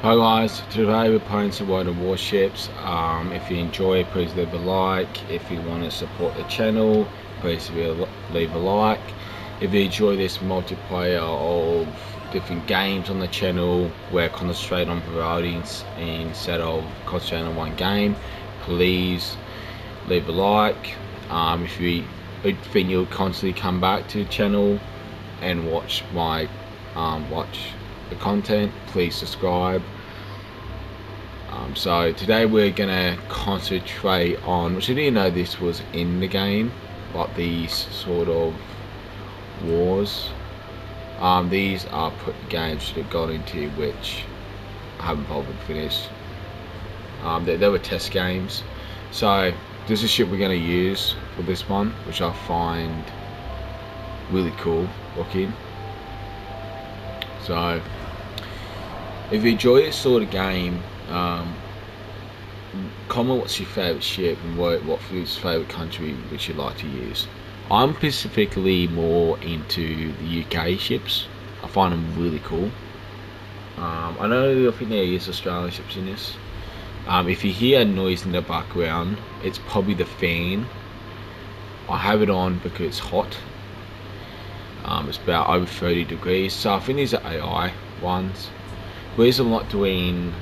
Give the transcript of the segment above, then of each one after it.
Hi guys, today we're playing some more Warships. If you enjoy it, please leave a like. If you want to support the channel, please leave a like. If you enjoy this multiplayer of different games on the channel where I concentrate on varieties instead of concentrating on one game, please leave a like. If you think you'll constantly come back to the channel and watch my watch the content, please subscribe. So today we're gonna concentrate on, which I didn't know this was in the game, like these sort of wars. These are games that got into which I haven't probably finished. They were test games. So this is a ship we're gonna use for this one, which I find really cool looking. So if you enjoy this sort of game, comment what's your favourite ship and what your favourite country which you'd like to use. I'm specifically more into the UK ships. I find them really cool. I think there is Australian ships in this. If you hear a noise in the background, it's probably the fan. I have it on because it's hot. It's about over 30 degrees, so I think these are AI ones. The reason I'm not doing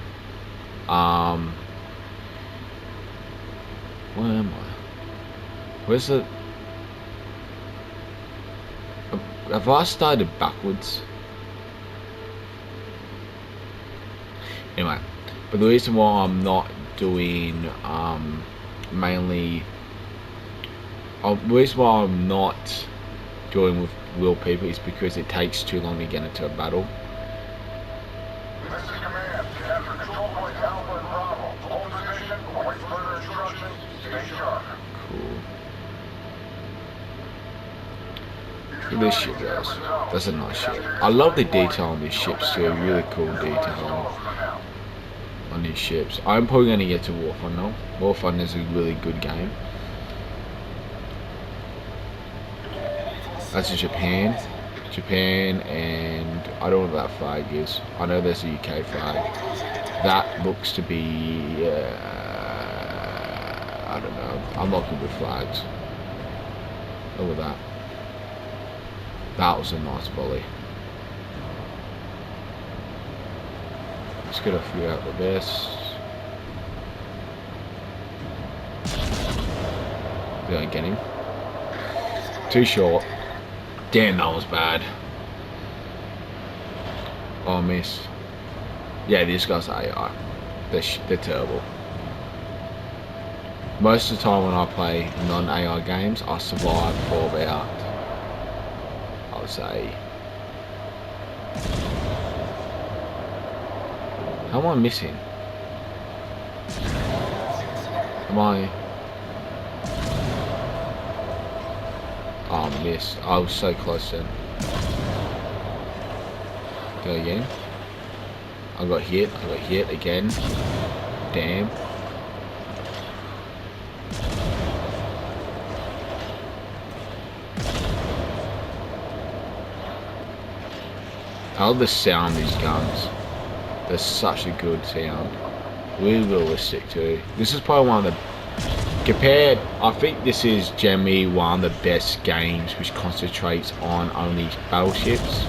where am I? Where's the... Have I started backwards? Anyway, but the reason why I'm not doing mainly... the reason why I'm not doing with real people is because it takes too long to get into a battle. This is command. After control point Alpha and Bravo. Hold position. Wait further instructions. Stay sharp. Cool. Look at this ship, guys. That's a nice ship. I love the detail on these ships too. Really cool detail on these ships. I'm probably going to get to War Thunder. War Thunder is a really good game. That's in Japan. Japan, and I don't know what that flag is. I know there's a UK flag. That looks to be I don't know. I'm not good with flags. Look at that. That was a nice volley. Let's get a few out the best. Did I get him? Too short. Damn, that was bad. Oh, I missed. Yeah, these guys are AI. They're terrible. Most of the time when I play non-AI games, I survive for about, I would say... How am I missing? Am I... Oh, I missed. I was so close then. Go again. I got hit again. Damn. I love the sound of these guns. They're such a good sound. Really realistic too. This is probably one of the... Compared, I think this is generally one of the best games which concentrates on only battleships.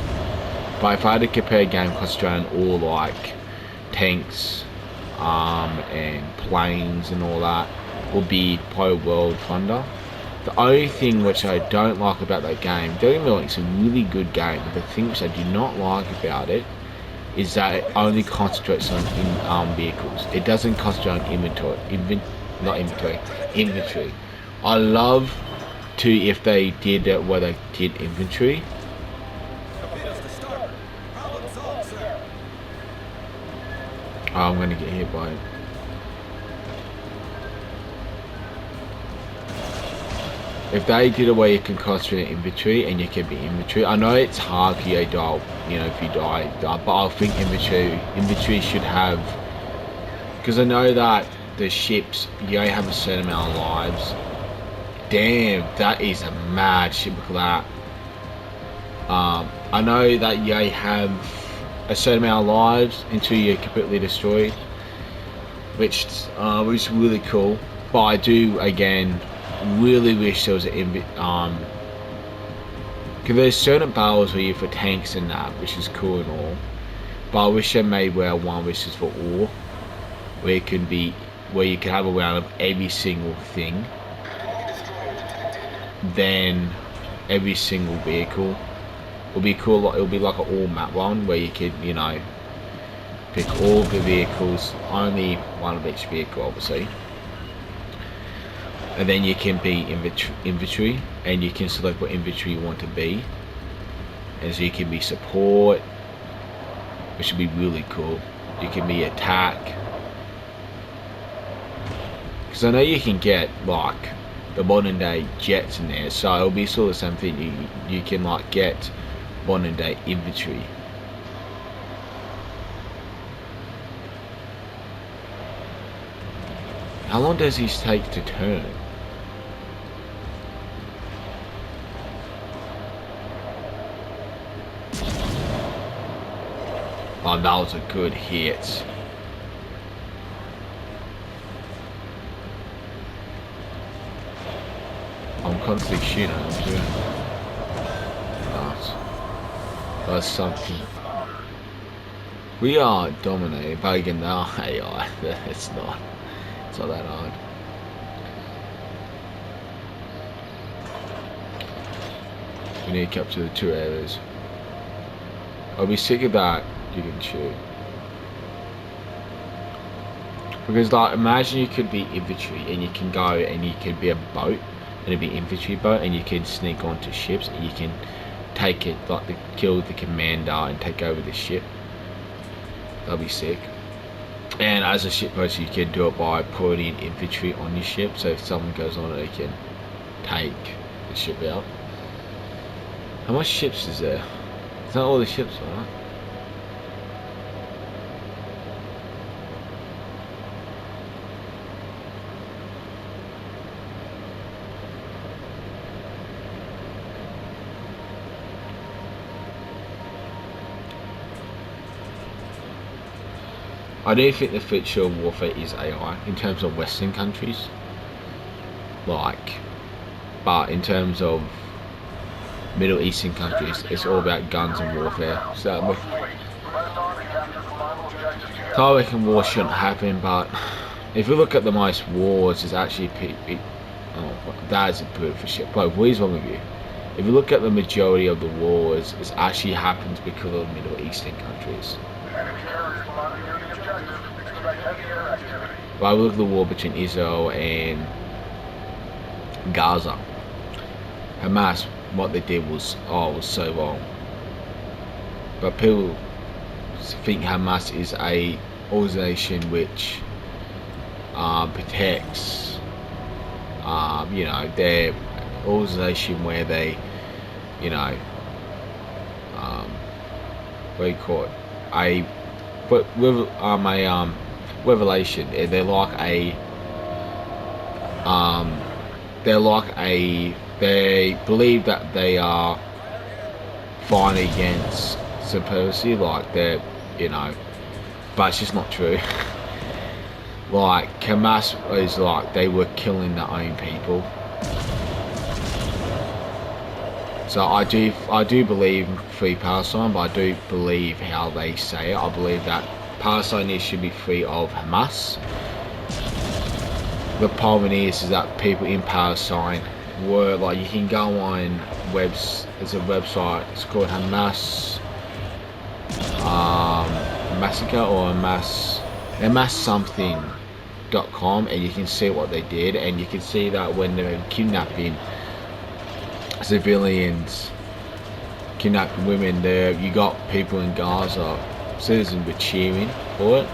But if I had to compare a game concentrating on all like tanks and planes and all that, would be probably World Thunder. The only thing which I don't like about that game, don't get me wrong, it's a really good game, but the thing which I do not like about it is that it only concentrates on vehicles. It doesn't concentrate on inventory. I love to if they did it where they did inventory. Oh, I'm gonna get hit by it. If they did a way you can concentrate inventory and you can be inventory, I know it's hard if you die, if you die, but I think inventory should have, because I know that the ships, you only have a certain amount of lives. Damn, that is a mad ship. Look at that. I know that you have a certain amount of lives until you're completely destroyed, which was really cool. But I do again really wish there was because there's certain battles where you for tanks and that, which is cool and all. But I wish they made where one which is for all, where you can have a round of every single thing, then every single vehicle. It'll be cool. Like, it'll be like an all map one where you could, you know, pick all the vehicles, only one of each vehicle, obviously. And then you can be inventory, and you can select what inventory you want to be. And so you can be support, which would be really cool. You can be attack, because I know you can get like the modern day jets in there, so it'll be sort of the same thing. You can like get modern day infantry. How long does these take to turn? Oh, that was a good hit. I'm constantly shooting at him too. That's something. We are dominated, but again, they are AI. It's not that hard. We need to capture the 2 areas. I'll be sick of that. You can shoot. Because like, imagine you could be infantry and you can go and you could be a boat and it'd be infantry boat and you can sneak onto ships and you can take it, like kill the commander and take over the ship. That'll be sick. And as a ship person, you can do it by putting infantry on your ship, so if someone goes on it, they can take the ship out. How much ships is there? It's not all the ships, right? I do think the future of warfare is AI in terms of Western countries. Like, but in terms of Middle Eastern countries, it's all about guns and warfare. So Taiwan war shouldn't happen, but if you look at the most wars, it's actually that is a beautiful shit. But what is wrong with you? If you look at the majority of the wars, it actually happens because of the Middle Eastern countries. But I look at the war between Israel and Gaza. Hamas, what they did was so wrong. But people think Hamas is a organization which protects, you know, their organization where they, you know, what do you call it? Revelation. They're like a they believe that they are fighting against supremacy, like they're, you know, but it's just not true. Like Hamas is like they were killing their own people. So I do believe in free Palestine, but I do believe how they say it. I believe that Palestine should be free of Hamas. The problem is that people in Palestine were like, you can go on there's a website, it's called Hamas Massacre or Hamas something.com, and you can see what they did, and you can see that when they were kidnapping civilians, kidnapping women, there you got people in Gaza, citizens were cheering for it,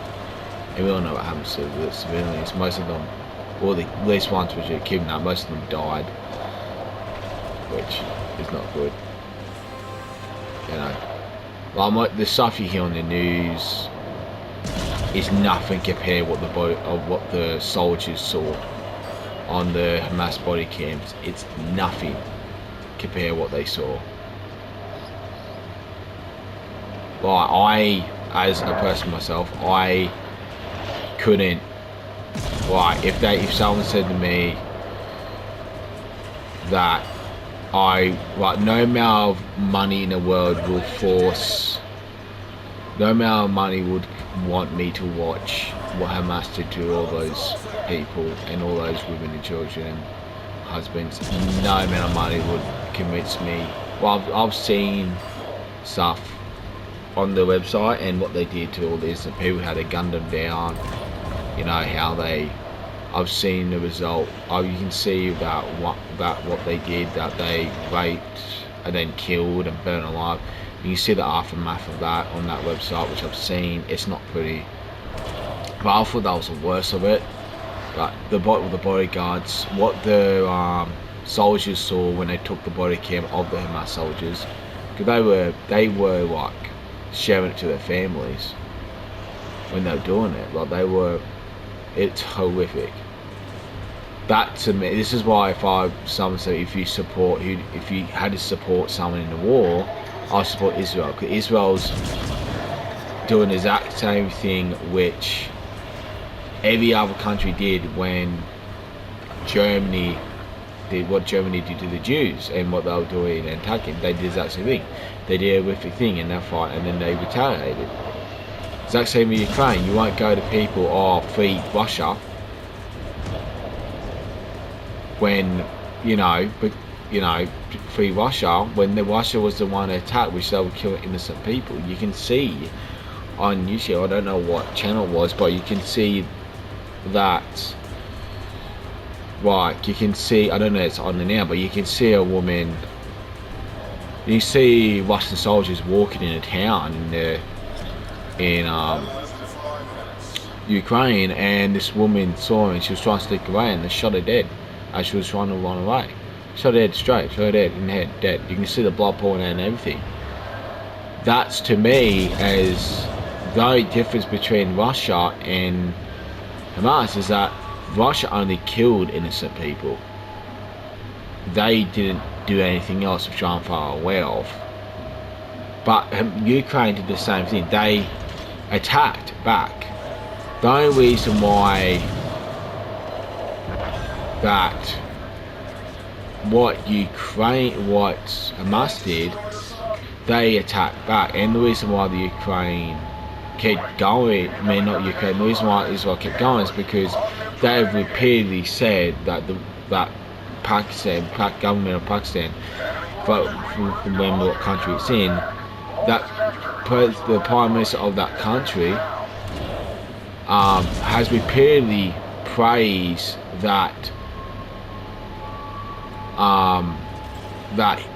and we all know what happens to the civilians. Most of them, or at least once was kidnapped, most of them died, which is not good. You know, like the stuff you hear on the news is nothing compared what the soldiers saw on the Hamas body cams. It's nothing compared what they saw. Like, as a person myself, I couldn't, like, if someone said to me that no amount of money in the world will force, no amount of money would want me to watch what Hamas did to all those people and all those women and children and husbands, no amount of money would convince me. Well, I've seen stuff on the website and what they did to all this, and people had to gun them down, you know, how they, I've seen the result. You can see about what they did, that they raped and then killed and burned alive. You can see the aftermath of that on that website, which I've seen. It's not pretty, but I thought that was the worst of it. Like the bodyguards, what the soldiers saw when they took the body cam of the Hamas soldiers, because they were like sharing it to their families when they were doing it. Like it's horrific. That to me, this is why someone said if you had to support someone in the war, I support Israel, because Israel's doing the exact same thing which every other country did when Germany did what Germany did to the Jews and what they were doing and attacking. They did the exact same thing. They did a horrific thing in that fight, and then they retaliated. Exact same with Ukraine. You won't go to people, free Russia, when free Russia, when Russia was the one that attacked, which they were killing innocent people. You can see on YouTube, I don't know what channel it was, but you can see that, like, you can see, I don't know if it's on there now, but you can see a woman, you see Russian soldiers walking in a town in Ukraine, and this woman saw her and she was trying to sneak away, and they shot her dead as she was trying to run away. Shot her dead straight, shot her dead in the head, dead. You can see the blood pouring out and everything. That's, to me, as the only difference between Russia and Hamas is that Russia only killed innocent people. They didn't do anything else which I'm far aware of. But Ukraine did the same thing. They attacked back. The only reason why that what Hamas did, they attacked back, and the reason why the Ukraine kept going, the reason why Israel kept going is because they have repeatedly said that that government of Pakistan, remember what country it's in, that the Prime Minister of that country has repeatedly praised that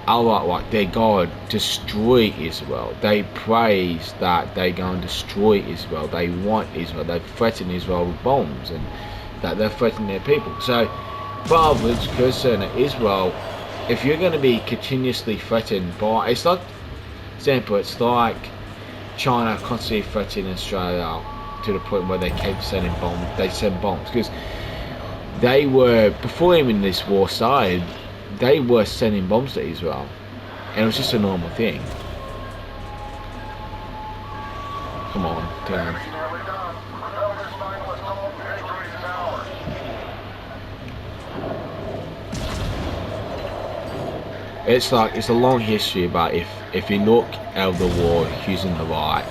Allah, like their God, destroy Israel. They praise that they're going to destroy Israel. They want Israel. They threaten Israel with bombs, and that they're threatening their people. So, far as concerned, Israel, if you're going to be continuously threatened by, it's like China constantly threatening Australia to the point where they keep sending bombs. They send bombs because they were, before even this war started, they were sending bombs to Israel, and it was just a normal thing. Come on, turn. It's a long history, but if you look at the war, who's in the right,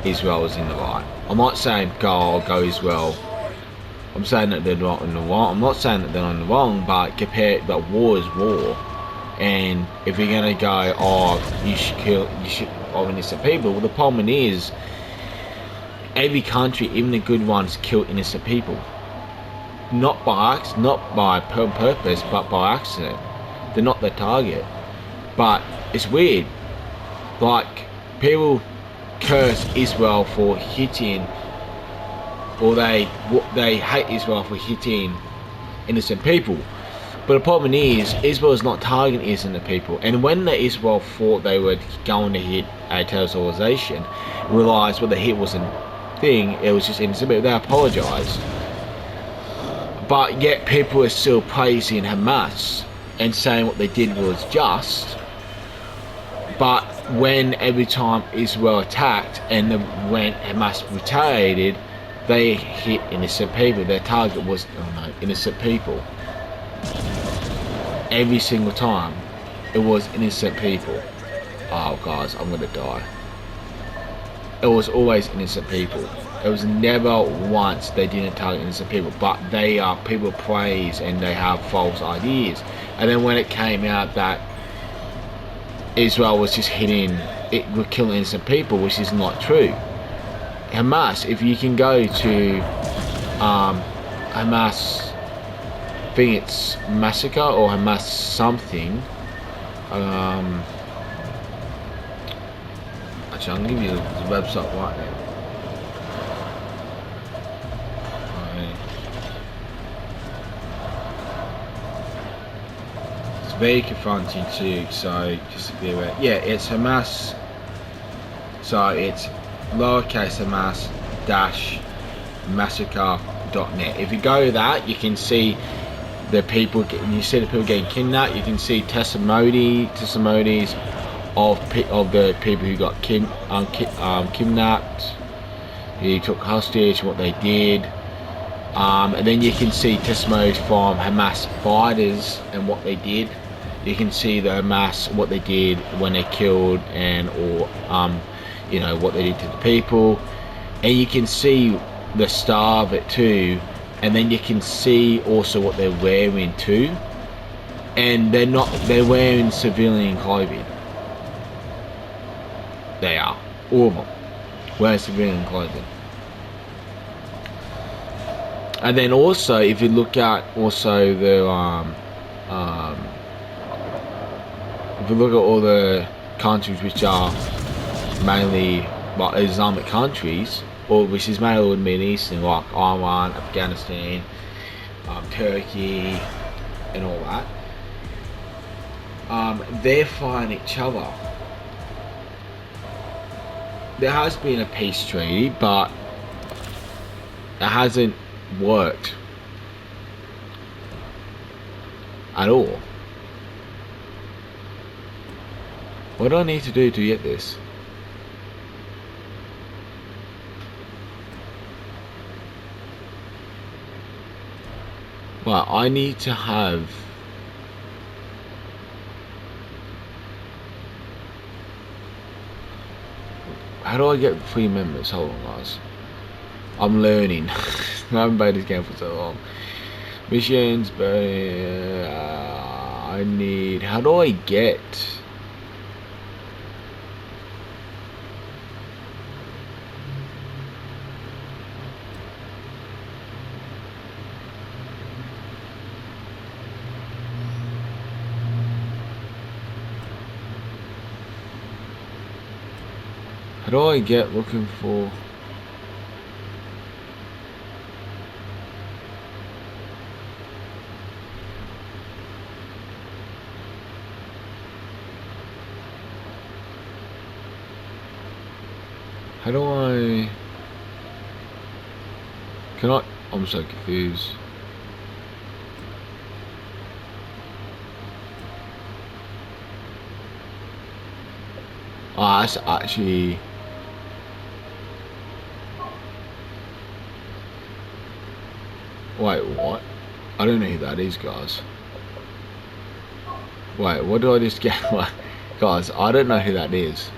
Israel is in the right. I'm not saying go Israel. I'm saying that they're not in the wrong. I'm not saying that they're on the wrong, but war is war. And if you're gonna go, you should innocent people. Well, the problem is, every country, even the good ones, kill innocent people. Not by purpose, but by accident. They're not the target. But it's weird. Like, people curse Israel for hitting, or they hate Israel for hitting innocent people. But the problem is, Israel is not targeting innocent people. And when the Israel thought they were going to hit a terrorist organization, realised what the hit wasn't thing, it was just innocent people, they apologised. But yet people are still praising Hamas and saying what they did was just. But when every time Israel attacked and when Hamas retaliated, they hit innocent people. Their target was innocent people. Every single time, it was innocent people. Oh, guys, I'm gonna die. It was always innocent people. It was never once they didn't target innocent people, but they are people praise and they have false ideas. And then when it came out that Israel was just it would kill innocent people, which is not true. Hamas, if you can go to Hamas, I think it's massacre or Hamas something. Actually, I'm gonna give you the website right now. It's very confronting too, so just to be aware. Yeah, it's Hamas. So it's lowercase Hamas dash massacre.net. If you go to that, you can see the people getting kidnapped. You can see testimonies of the people who got kidnapped, who took hostage, what they did, and then you can see testimonies from Hamas fighters and what they did. You can see the Hamas, what they did when they killed what they did to the people, and you can see the star of it too. And then you can see also what they're wearing too, and they're wearing civilian clothing. They are, all of them, wearing civilian clothing. And then also, if you look at also the if you look at all the countries which are mainly Islamic countries, or which is mainly the Middle Eastern, like Iran, Afghanistan, Turkey, and all that, they're fighting each other. There has been a peace treaty, but it hasn't worked at all. What do I need to do to get this? Well, I need to have how do I get free members? Hold on, guys. I'm learning. I haven't played this game for so long. Missions, but I need. How do I get? How do I get looking for? How do I? Can I? I'm so confused. Ah, that's actually. Wait, what? I don't know who that is, guys. Wait, what do I just get? Guys, I don't know who that is.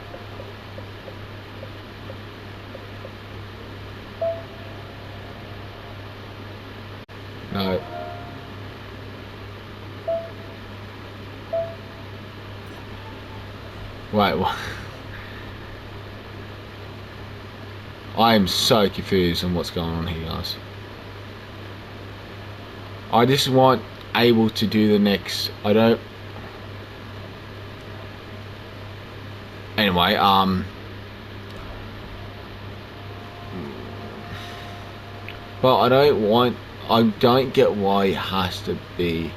No. Wait, what? I am so confused on what's going on here, guys. I just want able to do the next. I don't. Anyway, but I don't want. I don't get why it has to be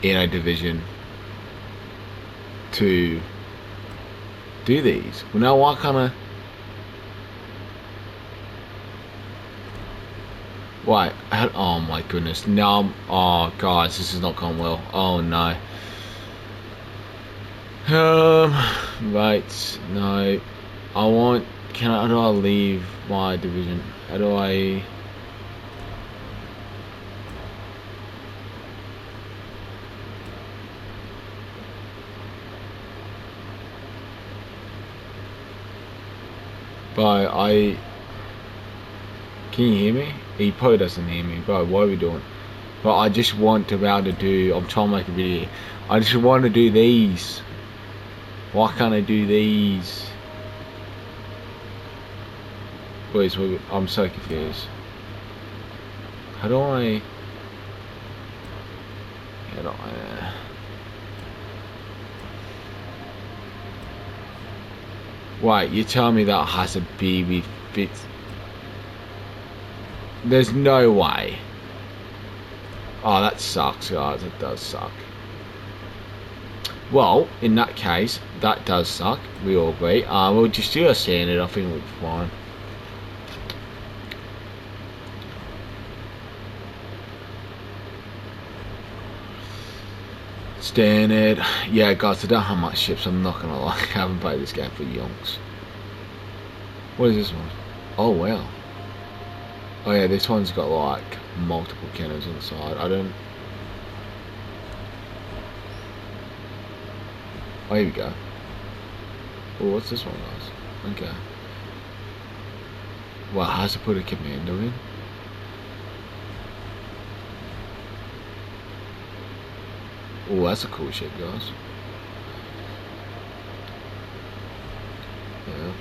in a division to do these. Well, now why can't I? Right, oh my goodness, now, oh guys, this is not going well, oh no. Right, no. I want, how do I leave my division? How do I... Bro, can you hear me? He probably doesn't hear me, bro, what are we doing? But I just want to be able to do, I'm trying to make a video. I just want to do these. Why can't I do these? Boys, I'm so confused. How do I... How do I... Wait, you tell me that has to be with bits? There's no way. Oh, that sucks, guys. It does suck. Well, in that case, that does suck. We all agree. We'll just do a standard. I think we'll be fine. Standard. Yeah, guys, I don't have much ships. I'm not gonna lie. I haven't played this game for yonks. What is this one? Oh, wow. Oh, yeah, this one's got like multiple cannons on the side. I don't... Oh, here we go. Oh, what's this one, guys? Okay. Well, has to put a commander in. Oh, that's a cool ship, guys. Yeah.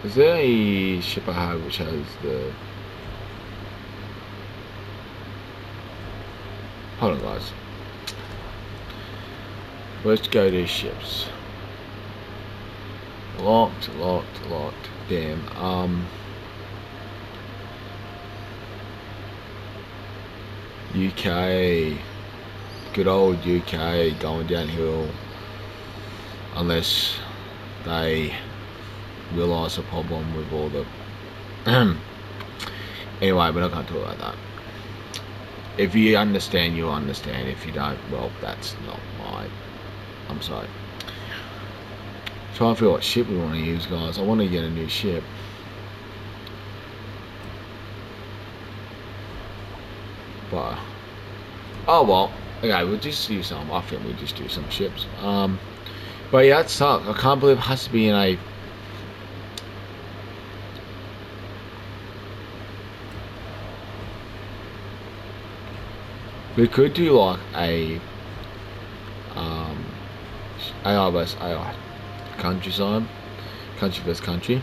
Is there a ship I have which has the... Hold on, guys. Let's go to ships. Locked. Damn. UK. Good old UK going downhill. Unless they realise the problem with all the... Anyway, we're not going to talk about that. If you understand, you'll understand. If you don't, well, that's not my... I'm sorry. Trying to figure what ship we want to use, guys. I want to get a new ship. But... Oh, well. Okay, we'll just do some. I think we'll just do some ships. But yeah, that sucks. I can't believe it has to be in a... We could do like a AI vs AI countryside, country versus country.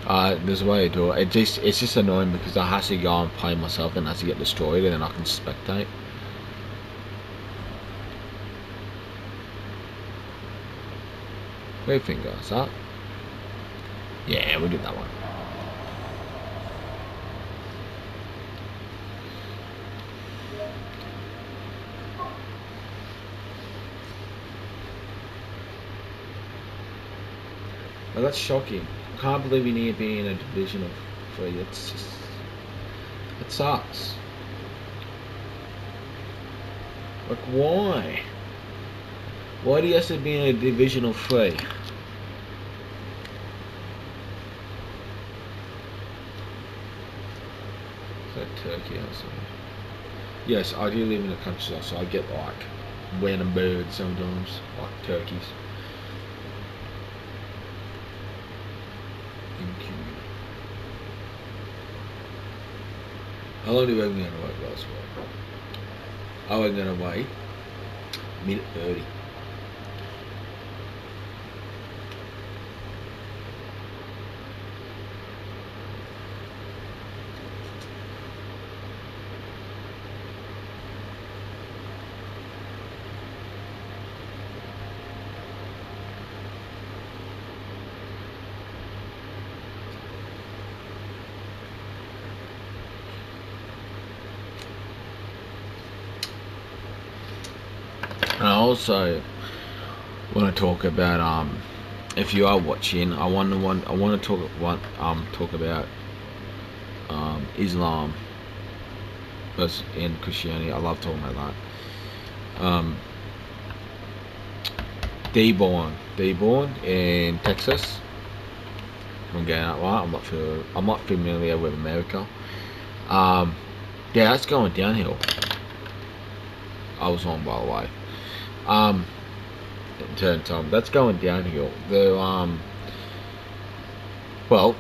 There's a way to do it. It's just annoying because I have to go and play myself and has to get destroyed and then I can spectate. What do you think, guys? That? Yeah, we'll do that one. Well, that's shocking. I can't believe we need to be in a division of 3. It's just... It sucks. Like, why? Why do you have to be in a division of 3? Is that Turkey or something? Yes, I do live in a countryside, so I get like random birds sometimes, like turkeys. How long do we reckon we're gonna wait, guys? I reckon we're gonna wait minute 30. And I also want to talk about if you are watching, I want to talk about Islam and Christianity. I love talking about that. Dearborn in Texas. I'm getting that right. I'm not familiar with America. Yeah, that's going downhill. I was on, by the way. In turn time, that's going downhill. Well,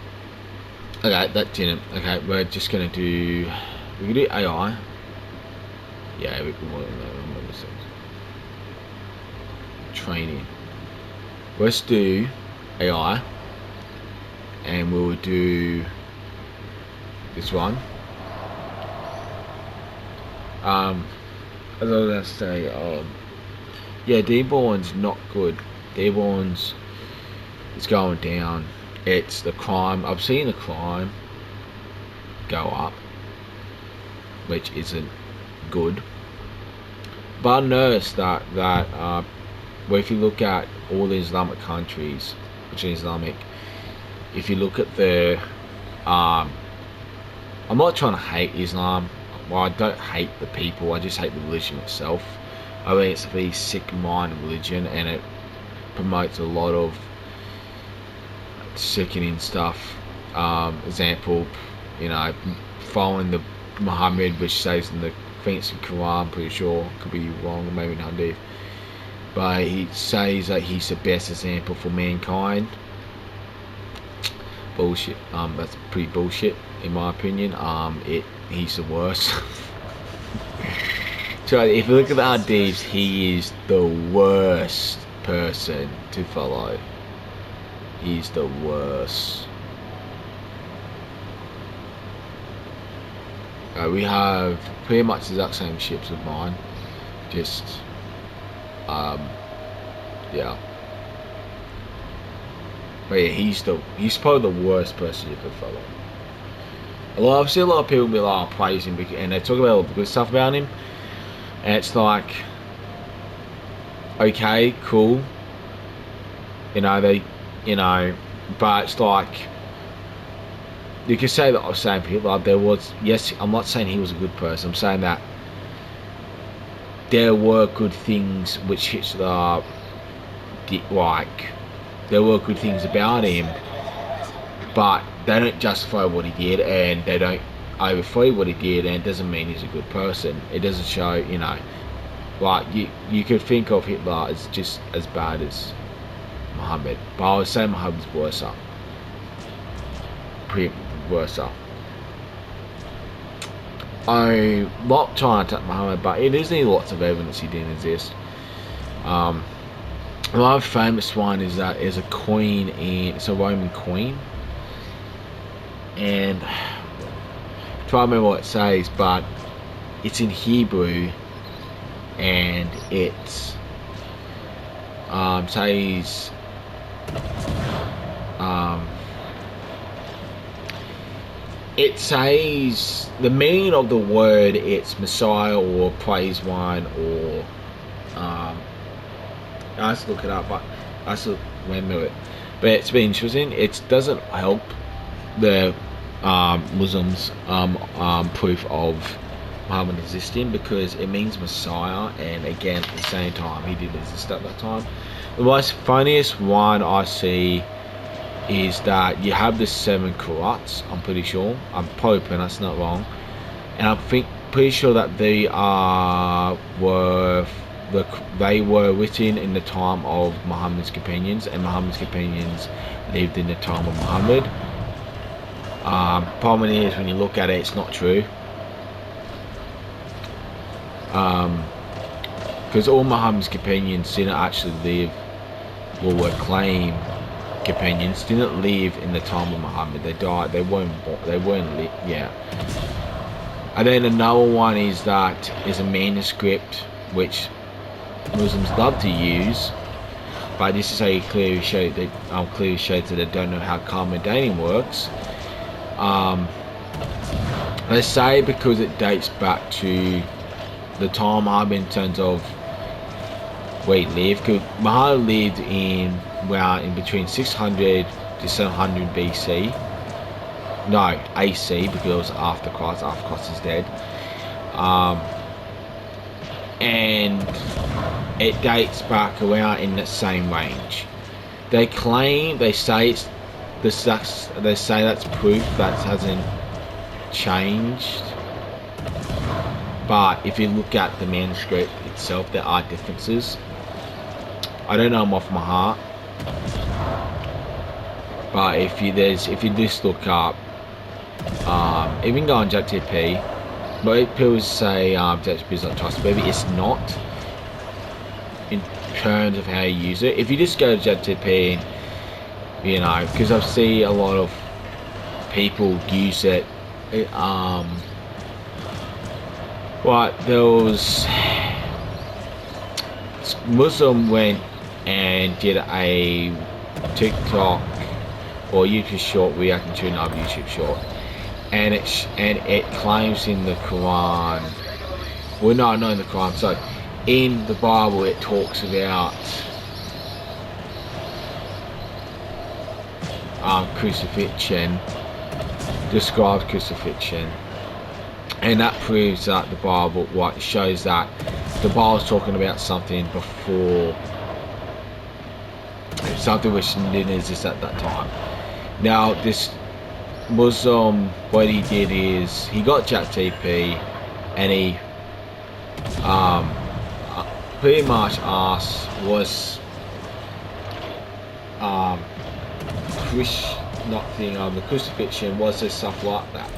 okay, that didn't. Okay, we're just gonna do. We can do AI. Yeah, we can work on that. Training. Let's do AI, and we'll do this one. As I was gonna say, yeah, Dearborn's not good. Dearborn's is going down. It's the crime. I've seen the crime go up, which isn't good. But I noticed that well, if you look at all the Islamic countries, which is Islamic, if you look at the, I'm not trying to hate Islam. Well, I don't hate the people. I just hate the religion itself. I mean, it's a very sick-minded religion, and it promotes a lot of sickening stuff. Example, following the Muhammad, which says in the fancy Quran, pretty sure, could be wrong, maybe not Hadith, but he says that he's the best example for mankind. Bullshit. That's pretty bullshit in my opinion. He's the worst. So if you look at the Hadiths, he is the worst person to follow. He's the worst. We have pretty much the exact same ships of mine. Just, yeah. But yeah, he's probably the worst person you could follow. I've seen a lot of people be like, praise him, and they talk about all the good stuff about him, and it's like, okay, cool, but it's like, you can say that I was saying people, like, there was, yes, I'm not saying he was a good person, I'm saying that there were good things which Hitler did, like, there were good things about him, but they don't justify what he did, and they don't overthrow what he did, and it doesn't mean he's a good person. It doesn't show, like, you could think of Hitler as just as bad as Muhammad, but I would say Muhammad's worse up. Pretty worse up. I'm not trying to attack Muhammad, but it is lots of evidence he didn't exist. Another famous one is that there's a queen, and it's a Roman queen, and try to remember what it says, but it's in Hebrew, and it says it says the meaning of the word, it's Messiah or praise one, or I have to look it up, but I have to remember it. But it's been interesting. It doesn't help the Muslims proof of Muhammad existing, because it means Messiah, and again at the same time he didn't exist at that time. The most funniest one I see is that you have the 7 Qurats, I'm pretty sure, I'm probably pronouncing that wrong, and I'm pretty sure that they were written in the time of Muhammad's companions, and Muhammad's companions lived in the time of Muhammad. Problem is, when you look at it, it's not true. Because all Muhammad's companions didn't actually live, or were claimed companions, didn't live in the time of Muhammad. They died. They weren't yeah. And then another one is that is a manuscript which Muslims love to use, but this is how you clearly show that they don't know how karma dating works. They say because it dates back to the time Muhammad, in terms of where he lived. Because Muhammad lived in between 600 to 700 BC, No, AC, because after Christ is dead. And it dates back around in the same range. They say it's they say that's proof that hasn't changed. But if you look at the manuscript itself, there are differences. I don't know them off my heart, but if you just look up, even go on JTP, but people say JTP is not trustworthy. It's not in terms of how you use it. If you just go to JTP, you know, because I see a lot of people use it. But there was Muslim went and did a TikTok or YouTube short reacting to another YouTube short, and it claims in the Quran, well, no, not in the Quran, so in the Bible it talks about crucifixion, describes crucifixion, and that proves that the Bible, what shows that the Bible's talking about something before, something which didn't exist at that time. Now this Muslim, what he did is he got ChatGPT and he pretty much asked was the crucifixion, was there stuff like that,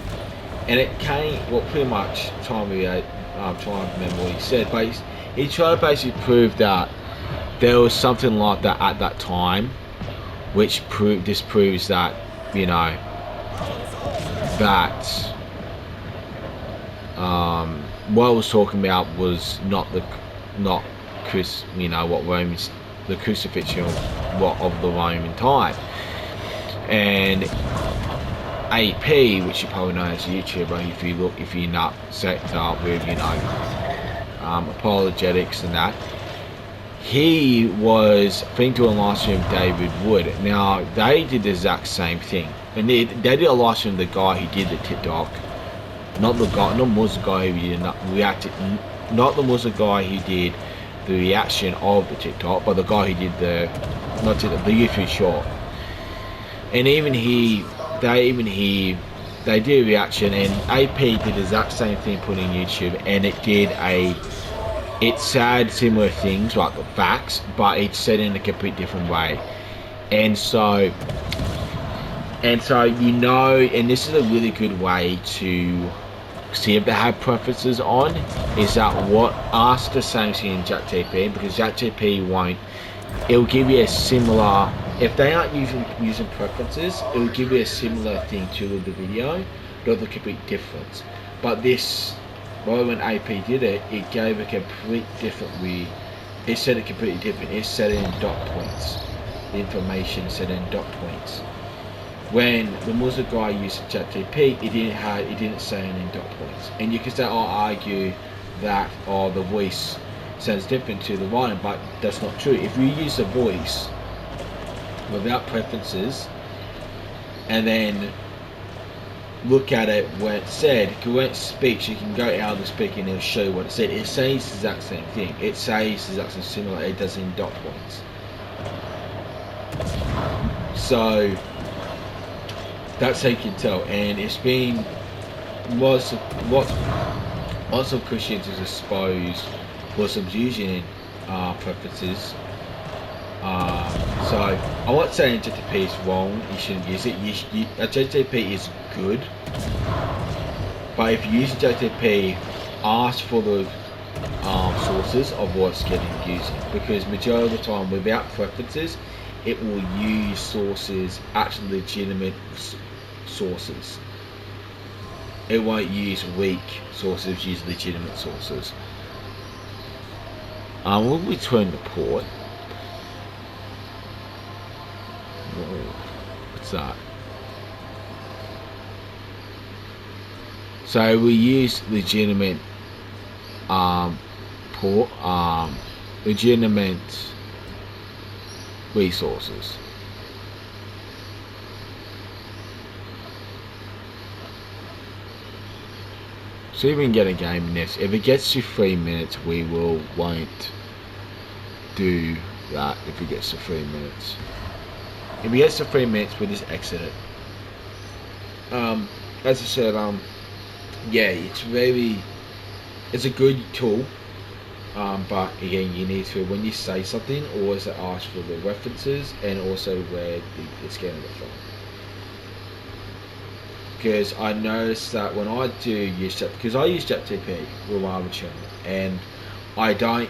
and it came, well, pretty much trying to remember what he said, but he tried to basically prove that there was something like that at that time, which disproves that, you know, that what I was talking about was not what Romans, the crucifixion of the Roman time. And AP, which you probably know as a YouTuber, if you're not set up with, you know, apologetics and that, he was, I think, doing a live stream with David Wood. Now they did the exact same thing, and they did a live stream with the guy who did the TikTok, not the Muslim guy who did not the Muslim guy who did the reaction of the TikTok, but the guy who did the YouTube short. And they did a reaction, and AP did the exact same thing, put in YouTube, and it said similar things like the facts, but it said in a complete different way. And so you know, and this is a really good way to see if they have preferences on, is that ask the same thing in ChatGPT, because ChatGPT won't, it'll give you a similar, if they aren't using preferences, it will give you a similar thing to the video, but the complete difference. But this, well, when AP did it, it gave a complete different way. It said it completely different. It said it in dot points. The information said it in dot points. When the Muslim guy used ChatGPT, it didn't say it in dot points. And you can say, argue that, the voice sounds different to the volume, but that's not true. If you use the voice without preferences, and then look at it where it said correct speech, you can go out of the speaker and it'll show you what it said. It says the exact same thing. It says the exact same similar. It does in dot points. So that's how you can tell. And it's been lots of Christians, I suppose, was using preferences. So I won't say JTP is wrong. You shouldn't use it. JTP is good, but if you use JTP, ask for the sources of what's getting using, because majority of the time, without preferences, it will use sources, actually legitimate sources. It won't use weak sources. Use legitimate sources. We'll return to port. What's that? So we use legitimate legitimate resources. see if we can get a game in this. If it gets to 3 minutes, we won't do that. If it gets to 3 minutes, if it gets to 3 minutes, we'll just exit it. As I said, yeah, it's a good tool. But again, you need to, when you say something, always ask for the references and also where it's getting it from. Because I noticed that when I do use that, because I use JetTP with my other channel, and I don't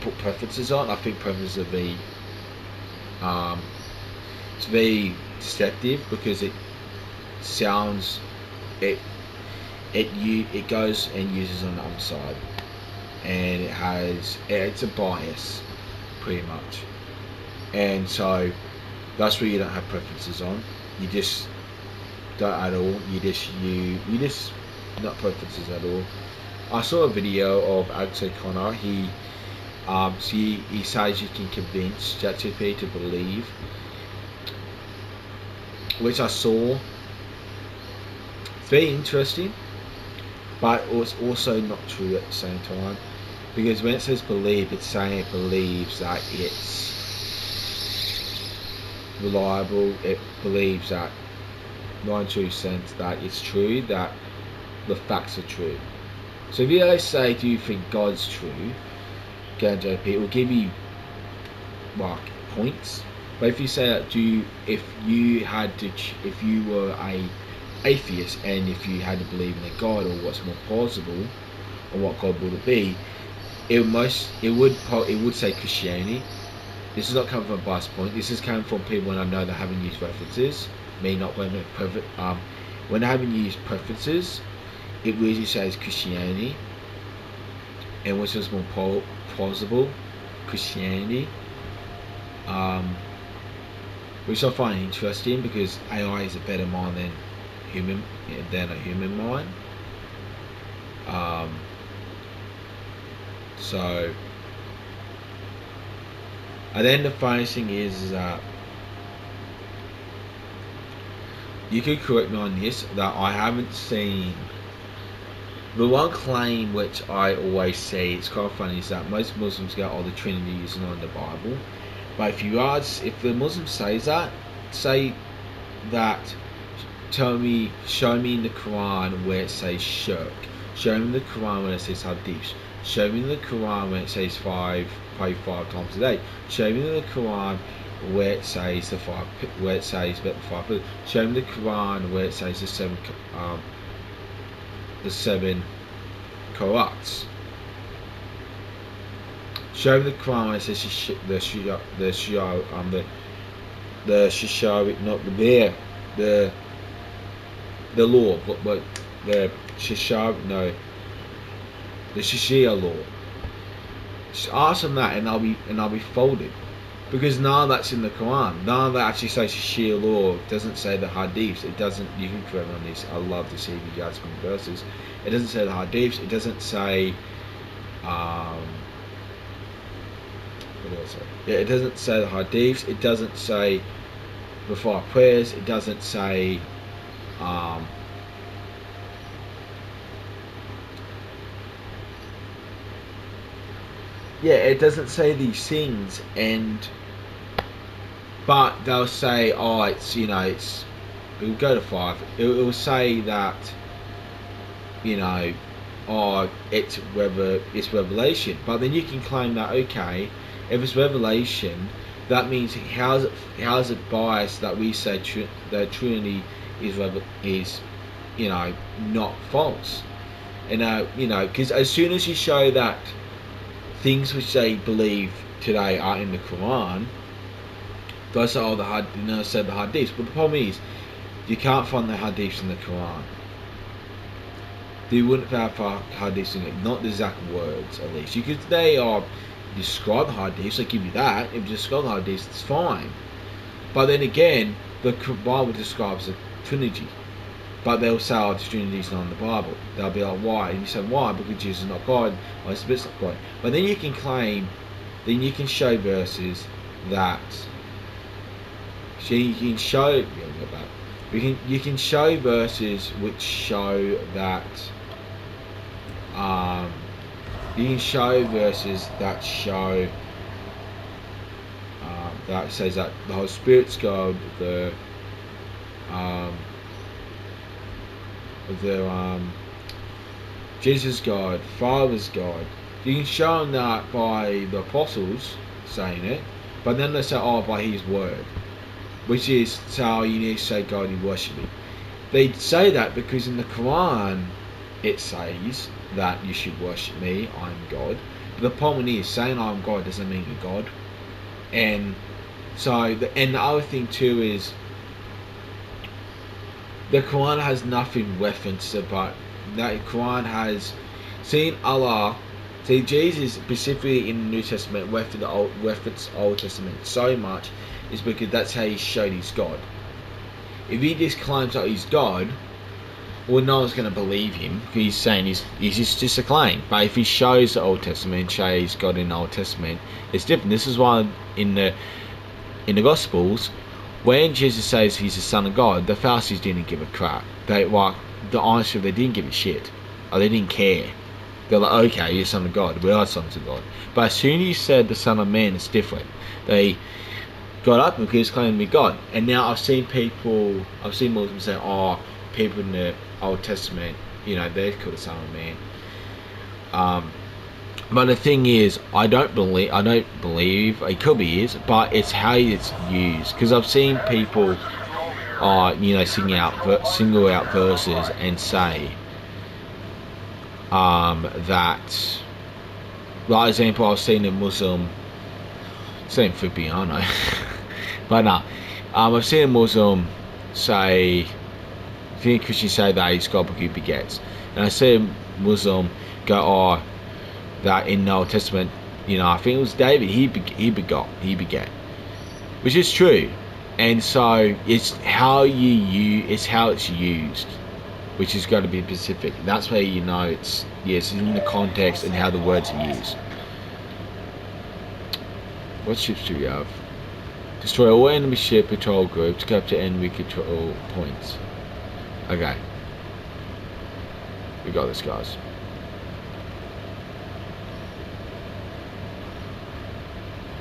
put preferences on. I think preferences are it's very deceptive because it sounds it goes and uses on the other side, and it's a bias pretty much, and so that's where you don't have preferences on. You just don't at all. You just not preferences at all. I saw a video of Alex O'Connor. He says you can convince ChatGPT to believe, which I saw. It's very interesting, but it's also not true at the same time, because when it says believe, it's saying it believes that it's reliable. It believes that 92% that it's true, that the facts are true. So if you say, do you think God's true, JP, it will give you like points. But if you say that, if you were a atheist and if you had to believe in a God or what's more plausible or what God would it be, it would say Christianity. This is not coming from a bias point. This is coming from people when I know they haven't used references. Me not when they haven't used preferences, it really says Christianity, and which is more plausible, Christianity. Which I find interesting because AI is a better mind than a human mind. So, and then the funny thing is that you could correct me on this, that I haven't seen. The one claim which I always say, it's kind of funny, is that most Muslims go, "Oh, the Trinity isn't on the Bible." But if the Muslim says that, say that, show me in the Quran where it says shirk. Show me in the Quran where it says hadith. Show me in the Quran where it says pray 5 times a day. Show me in the Quran where it says about the 5 pillars. Show me the Quran where it says the seven Qurats. Show me the Quran where it says the law, but the Sharia law. Just ask them that, and I'll be folded, because none of that's in the Quran. None of that actually says Sharia law. It doesn't say the hadiths. It doesn't. You can correct me on this. I love to see the guys from verses. It doesn't say the hadiths. It doesn't say. What else? Yeah, it doesn't say the hadiths. It doesn't say the 5 prayers. It doesn't say. Yeah, it doesn't say these things, but they'll say, oh, it will go to 5. It will say that, oh, it's revelation. But then you can claim that, okay, if it's revelation, that means how's it biased that we say that Trinity is not false, and because as soon as you show that things which they believe today are in the Quran, they say, oh, said the hadiths. But the problem is, you can't find the hadiths in the Quran. You wouldn't have hadiths in it, not the exact words at least. They are describe the hadiths, they give you that. If you describe the hadiths, it's fine. But then again, the Bible describes the Trinity. But they'll say, oh, the Trinity's not in the Bible. They'll be like, why? And you say, why? Because Jesus is not God, or it's not God. But then you can show verses that. So you can show verses which show that You can show verses that show that says that the Holy Spirit's God, um, the Jesus God, Father's God. You can show them that by the apostles saying it, but then they say, oh, by His word, which is so you need to say God, you worship me. They say that because in the Quran it says that you should worship me, I'm God. But the problem is saying I'm God doesn't mean you're God. And so, and the other thing too is the Quran has nothing referenced about that. Quran has seen Allah, see Jesus specifically in the New Testament reference Old Testament so much is because that's how He showed He's God. If He just claims that He's God, well, no one's going to believe him because he's saying he's just a claim. But if he shows the Old Testament, shows God in the Old Testament, it's different. This is why in the Gospels, when Jesus says He's the Son of God, the Pharisees didn't give a crap. They the honest they didn't give a shit. Or they didn't care. They're like, okay, you're the Son of God. We are sons of God. But as soon as you said the Son of Man, it's different. They got up because He's claiming to be God. And now I've seen Muslims say, oh, people in the Old Testament, they're called the Son of Man. But the thing is, I don't believe it could be is, but it's how it's used. Because I've seen people, single out verses and say that. Like example, I've seen a Muslim, same for piano, but no, I've seen a Muslim say. I think Christians say that He's God because He begets, and I see a Muslim go, oh, that in the Old Testament, I think it was David, he begat, which is true, and so it's how it's how it's used, which has got to be specific. That's where it's in the context and how the words are used. What ships do we have? Destroy all enemy ship patrol groups, capture enemy control points. Okay. We got this, guys.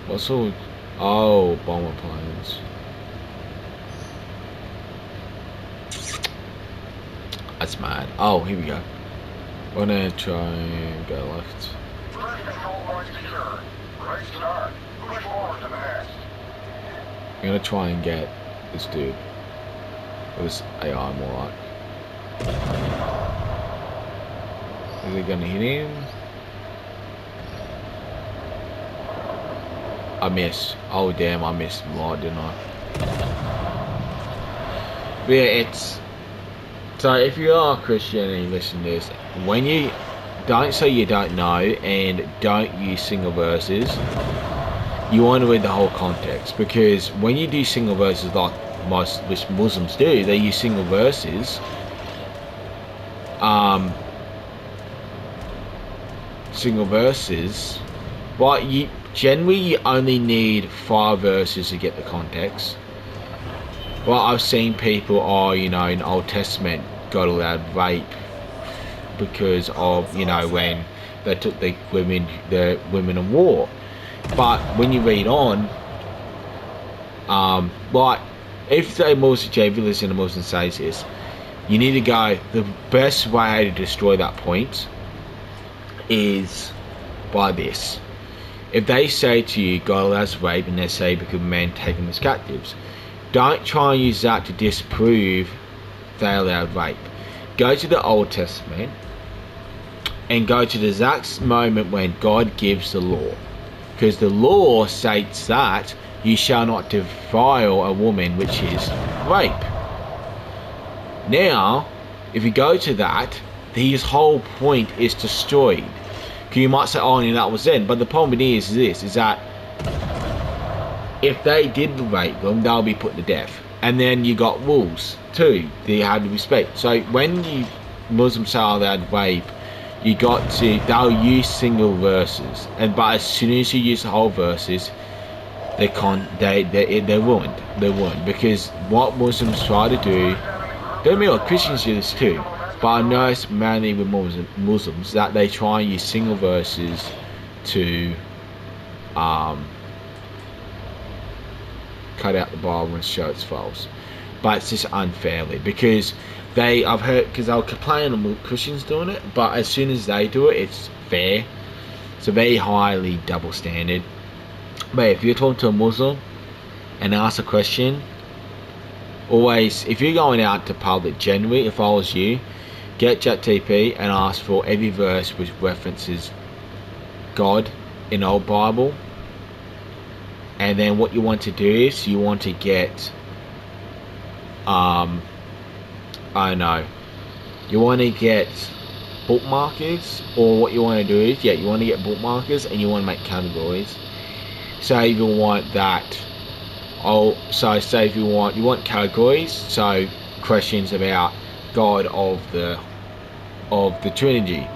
What's all... Oh, bomber planes. That's mad. Oh, here we go. We're gonna try and go left. Control point secure. Right start. Push forward to the nest. I'm gonna try and get this dude. Or this AI more like. Is it gonna hit him? I missed. Oh damn, I missed a lot, didn't I? But yeah, it's... So if you are a Christian and you listen to this, when you don't say you don't know and don't use single verses, you want to read the whole context. Because when you do single verses like most Muslims do, they use single verses. But you generally only need 5 verses to get the context. Well, I've seen people, in the Old Testament God allowed rape because of when they took the women in war. But when you read on, like if the Muslim says this, you need to go, the best way to destroy that point is by this. If they say to you God allows rape and they say because men taken as captives, don't try and use that to disprove they allowed rape. Go to the Old Testament and go to the exact moment when God gives the law, because the law states that you shall not defile a woman, which is rape. Now, if you go to that, his whole point is destroyed. Because you might say, oh, that was then. But the problem is that if they did rape them, they'll be put to death. And then you got rules too that you had to respect. So when you Muslims say allowed rape, they'll use single verses. But as soon as you use the whole verses, they're ruined. They're ruined because what Muslims try to do, don't mean what Christians do this too. But I noticed mainly with Muslims that they try and use single verses to cut out the Bible and show it's false. But it's just unfairly because I've heard, because they'll complain on Christians doing it, but as soon as they do it, it's fair. It's a very highly double standard. But if you're talking to a Muslim and ask a question, always, if you're going out to public generally, if I was you, get ChatGPT and ask for every verse which references God in the old Bible. And then what you want to do is you want to get I don't know, you want to get bookmarkers, or what you want to do is, you want to get bookmarkers and you want to make categories. So if you want that, so say if you want categories, so questions about God of the Trinity,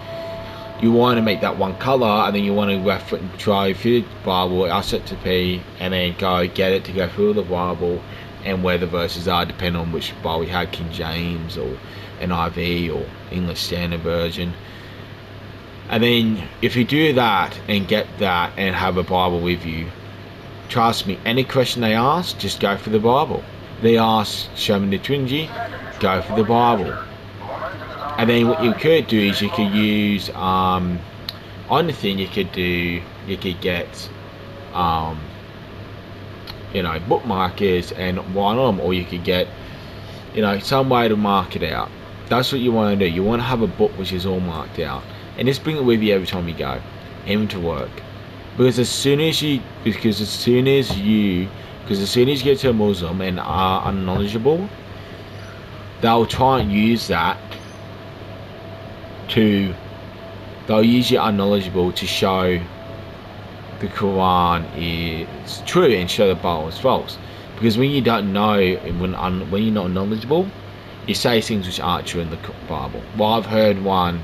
you want to make that one color, and then you want to try through the Bible, ask it to P, and then go get it to go through the Bible and where the verses are, depending on which Bible you had, King James or NIV or English Standard Version. And then if you do that and get that and have a Bible with you, trust me, any question they ask, just go for the Bible. They ask, show me the Trinity, go for the Bible. And then what you could do is you could use on the thing, you could get bookmarkers and write on them, or you could get some way to mark it out. That's what you want to do. You want to have a book which is all marked out, and just bring it with you every time you go, even to work. Because as soon as you get to a Muslim and are unknowledgeable, they'll try and use that they'll use you unknowledgeable to show the Quran is true and show the Bible is false. Because when you don't know, when you're not knowledgeable, you say things which aren't true in the Bible. Well, I've heard one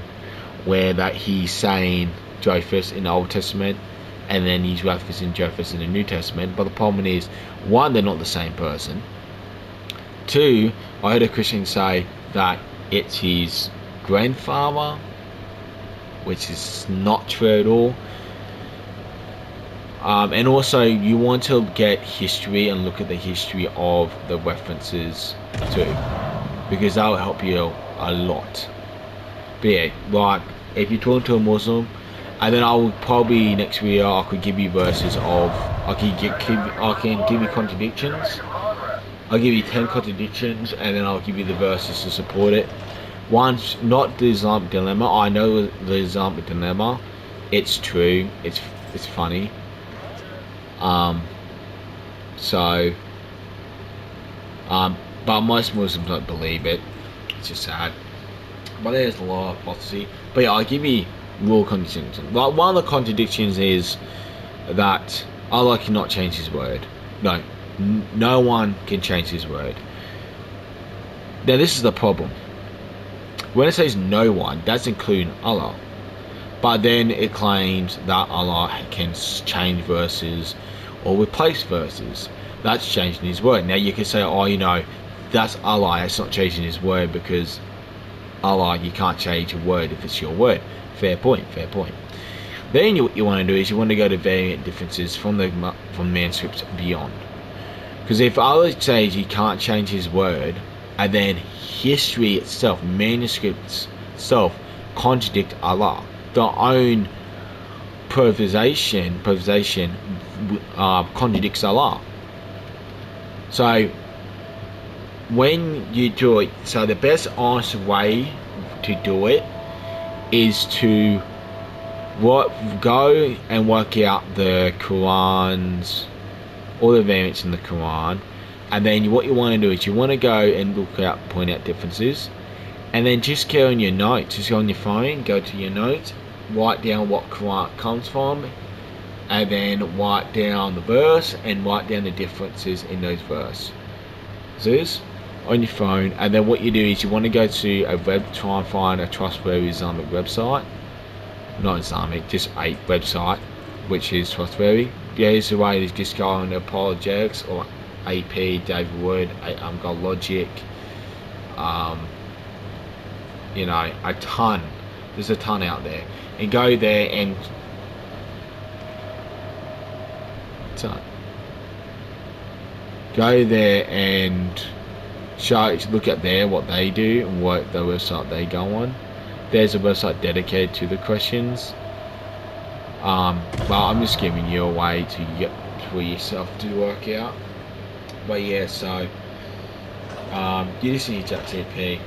where that he's saying Josephus in the Old Testament, and then he's referencing Josephus in the New Testament. But the problem is, one, they're not the same person. Two, I heard a Christian say that it's his grandfather, which is not true at all. And also, you want to get history and look at the history of the references too, because that will help you a lot. But yeah, like if you're talking to a Muslim, and then I will probably next video I could give you verses of I can give you contradictions. I'll give you 10 contradictions, and then I'll give you the verses to support it. One's not the Islamic dilemma. I know the Islamic dilemma. It's true. It's funny. But most Muslims don't believe it. It's just sad. But there's a lot of apostasy. But yeah, I'll give you real contradictions. Like one of the contradictions is that Allah cannot change His word. No one can change His word. Now this is the problem. When it says no one, that's including Allah. But then it claims that Allah can change verses or replace verses. That's changing His word. Now you can say, that's Allah, that's not changing His word, because Allah, you can't change a word if it's your word. Fair point. Then what you want to do is you want to go to variant differences from manuscripts beyond. Because if Allah says you can't change His word, and then history itself, manuscripts itself, contradict Allah, their own improvisation contradicts Allah. So when you do it, so the best honest way to do it is to go and work out the Quran's, all the variants in the Quran, and then what you want to do is you want to go and point out differences, and then just go on your notes, just go on your phone, go to your notes, write down what Quran comes from, and then write down the verse and write down the differences in those verses on your phone. And then what you do is you want to go to try and find a trustworthy Islamic website, not Islamic, just a website which is trustworthy. The easiest way is just go on Apologetics or AP, David Wood, Got Logic, you know, a ton. There's a ton out there, and go there and go there and look at what they do and what the website they go on. There's a website dedicated to the questions. Well, I'm just giving you a way to get for yourself to work out. But yeah, so you just need ChatGPT,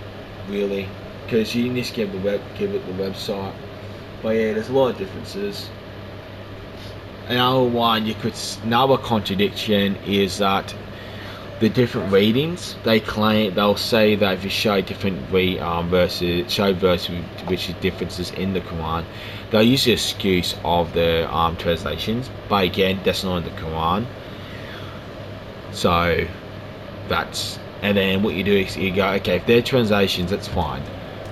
really, because you just give it the website. But yeah, there's a lot of differences. Another contradiction is that the different readings they'll say that if you show different verses which is differences in the Quran, they'll use the excuse of the translations, but again, that's not in the Quran. So and then what you do is you go, okay, if they're translations, that's fine.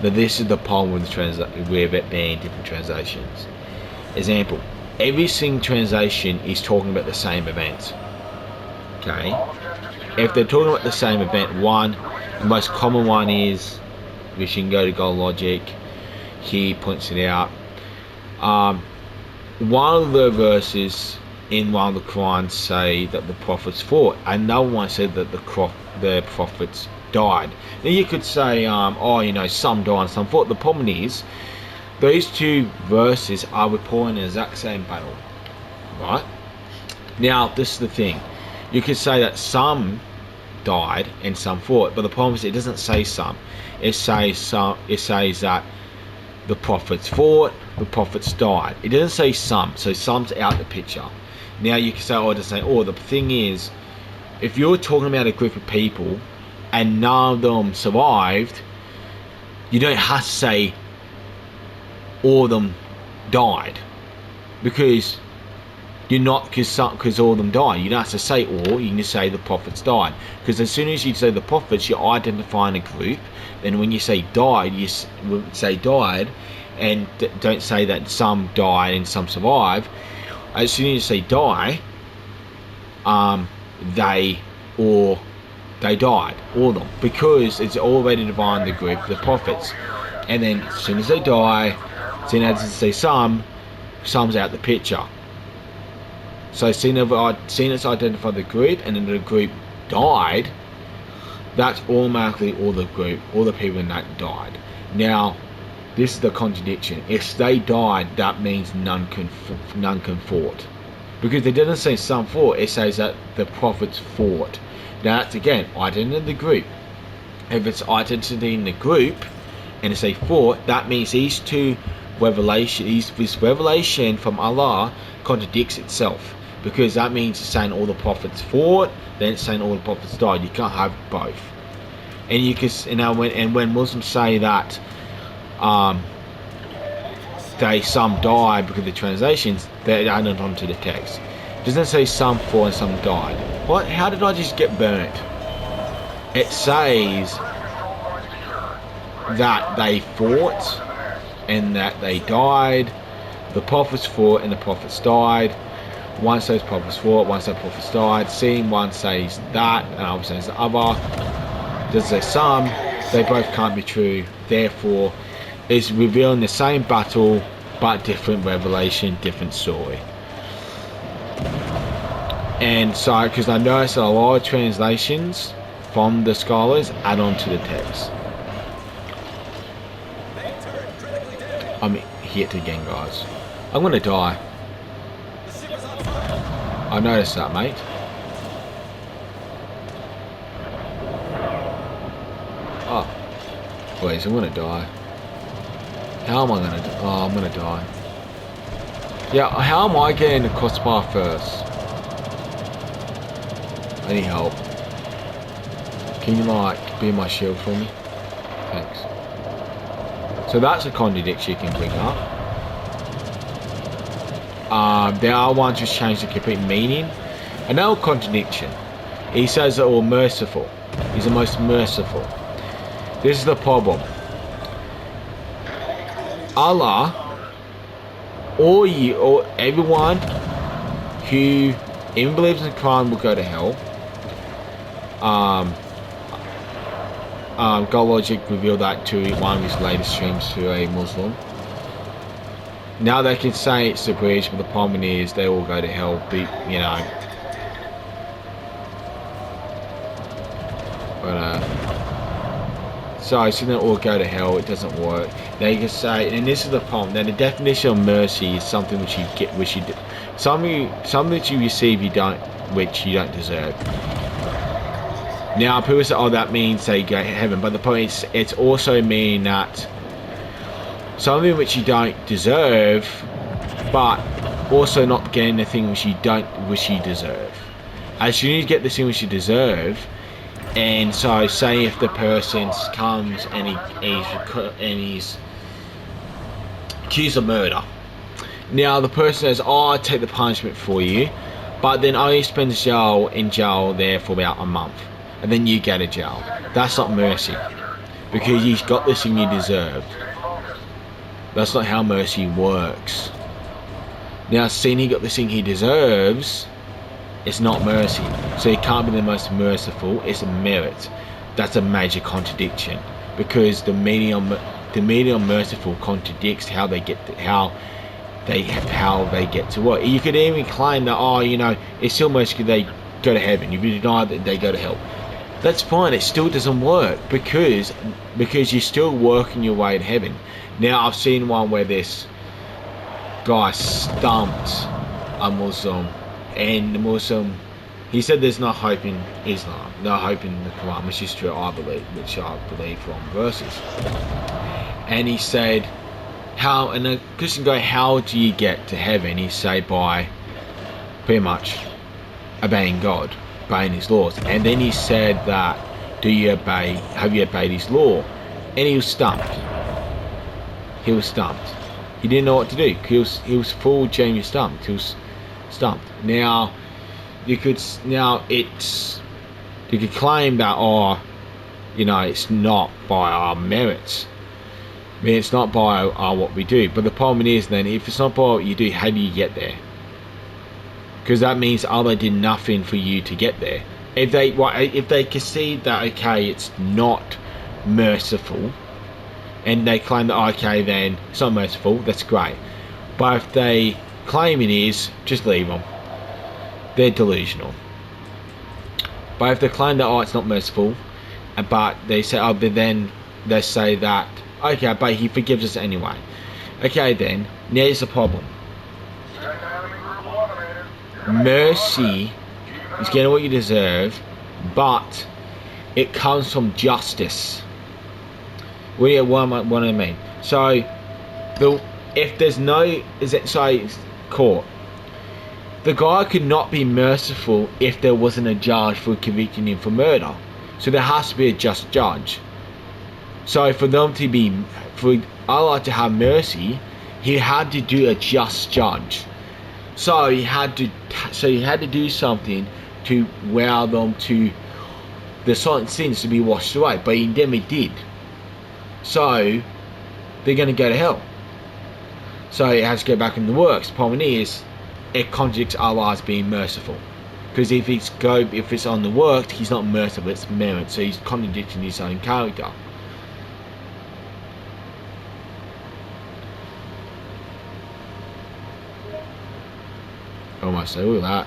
But this is the problem with with it being different translations. Example: every single translation is talking about the same event. Okay. If they're talking about the same event, the most common one is, which you can go to Gold Logic, he points it out. One of the verses in one of the Qurans say that the prophets fought, and another one said that the prophets died. Now you could say, some died and some fought. The problem is, those two verses are reporting the exact same battle, right? Now this is the thing. You could say that some died and some fought, but the problem is it doesn't say some. It says that the prophets fought, the prophets died. It doesn't say some, so some's out the picture. Now you can say, the thing is, if you're talking about a group of people and none of them survived, you don't have to say all of them died, because all of them died. You don't have to say all, you can just say the prophets died. Because as soon as you say the prophets, you're identifying a group. Then when you say died, you say died, and don't say that some died and some survived. As soon as you say die, they died, all of them, because it's already defined the group, the prophets. And then as soon as they die, as soon as they say some's out the picture. So seeing it's identified the group and then the group died, that's automatically all the people in that died. Now, this is the contradiction. If they died, that means none can fought. Because it doesn't say some fought, it says that the prophets fought. Now that's again, identity of the group. If it's identity in the group and it's a fought, that means this revelation from Allah contradicts itself. Because that means it's saying all the prophets fought, then it's saying all the prophets died. You can't have both. And when Muslims say that some died because of the translations, they're added onto the text. It doesn't say some fought and some died. What? How did I just get burnt? It says that they fought and that they died. The prophets fought and the prophets died. One says prophets fought, one says prophets died. Seeing one says that, and other says the other. Does say some? They both can't be true. Therefore, it's revealing the same battle, but different revelation, different story. And so, because I noticed that a lot of translations from the scholars add on to the text. I'm hit again, guys. I'm gonna die. I noticed that, mate. Oh, please, I'm gonna die. How am I gonna die? Oh, I'm gonna die. Yeah, how am I getting across the bar first? I need help. Can you, be my shield for me? Thanks. So that's a contradiction you can bring up. There are ones which change the complete meaning. Another contradiction. He says that we're merciful. He's the most merciful. This is the problem. Allah, or everyone who even believes in the Quran will go to hell. God Logic revealed that to one of his latest streams to a Muslim. Now they can say it's the bridge, but the problem is they all go to hell. You know. But so they all go to hell. It doesn't work. They can say, and this is the problem. That the definition of mercy is something which you get, something that you receive which you don't deserve. Now people say, oh, that means they go to heaven, but the point is, it's also mean that something which you don't deserve, but also not getting the thing which you deserve. As soon as you get the thing which you deserve, and so say if the person comes and he's accused of murder. Now the person says, oh, I'll take the punishment for you, but then only spends in jail there for about a month, and then you go to jail. That's not mercy, because you've got this thing you deserved. That's not how mercy works. Now, seeing he got this thing he deserves, it's not mercy. So he can't be the most merciful. It's a merit. That's a major contradiction, because the meaning of merciful contradicts how they get to what. You could even claim that, oh, you know, it's still mercy, they go to heaven. If you deny that, they go to hell. That's fine. It still doesn't work, because you're still working your way to heaven. Now I've seen one where this guy stumped a Muslim, and the Muslim, he said there's no hope in Islam, no hope in the Quran, which is true, which I believe from verses. And he said, and the Christian guy, how do you get to heaven? He said, by pretty much obeying God, obeying his laws. And then he said that, have you obeyed his law? And he was stumped. He didn't know what to do. He was full Jamie stumped. He was stumped. Now you could claim that, oh, you know, it's not by our merits. I mean, it's not by what we do. But the problem is, then, if it's not by what you do, how do you get there? Because that means Allah did nothing for you to get there. If they concede that, okay, it's not merciful, and they claim that, okay, then it's not merciful, that's great. But if they claim it is, just leave them. They're delusional. But if they claim that, oh, it's not merciful, but they say, oh, but then they say that, okay, but he forgives us anyway. Okay, then, here's the problem. Mercy is getting what you deserve, but it comes from justice. What do I mean? So, if there's no, court, the guy could not be merciful if there wasn't a judge for convicting him for murder. So there has to be a just judge. So for Allah to have mercy, he had to do a just judge. So he had to do something to allow them to the silent sins to be washed away, but he never did. So they're going to go to hell. So it has to go back in the works. The problem is, it contradicts Allah as being merciful, because if it's on the work, he's not merciful, it's merit. So he's contradicting his own character. Almost, look at that.